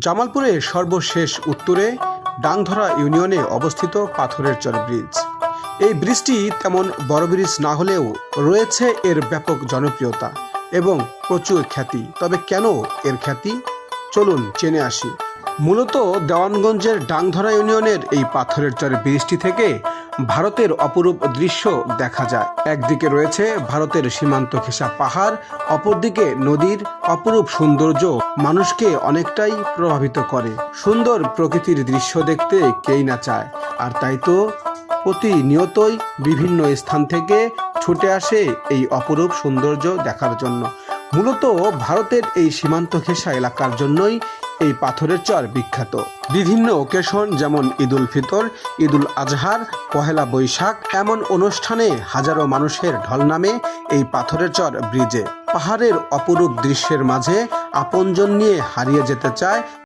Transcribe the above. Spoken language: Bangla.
জামালপুরের সর্বশেষ উত্তরে ডাংধরা ইউনিয়নে অবস্থিত পাথরের চর ব্রিজ। এই ব্রিজটি তেমন বড় ব্রিজ না হলেও রয়েছে এর ব্যাপক জনপ্রিয়তা এবং প্রচুর খ্যাতি। তবে কেন এর খ্যাতি, চলুন জেনে আসি। মূলত দেওয়ানগঞ্জের ডাংধরা ইউনিয়নের এই পাথরের চর ব্রিজটি থেকে ভারতের অপরূপ দৃশ্য দেখা যায়। একদিকে রয়েছে ভারতের সীমান্ত ঘেঁষা পাহাড়, অপরদিকে নদীর অপরূপ সৌন্দর্য মানুষকে অনেকটাই প্রভাবিত করে। সুন্দর প্রকৃতির দৃশ্য দেখতে কেই না চায়, আর তাই তো প্রতিনিয়তই বিভিন্ন স্থান থেকে ছুটে আসে এই অপরূপ সৌন্দর্য দেখার জন্য। মূলত ভারতের এই সীমান্ত ঘেঁষা এলাকার জন্যই এই পাথরের চর বিখ্যাত। বিভিন্ন ওকেশন যেমন ঈদুল ফিতর, ঈদুল আজহার, পহেলা বৈশাখ এমন অনুষ্ঠানে হাজারো মানুষের ঢল নামে এই পাথরের চর ব্রিজে। পাহাড়ের অপরূপ দৃশ্যের মাঝে আপনজন নিয়ে হারিয়ে যেতে চায়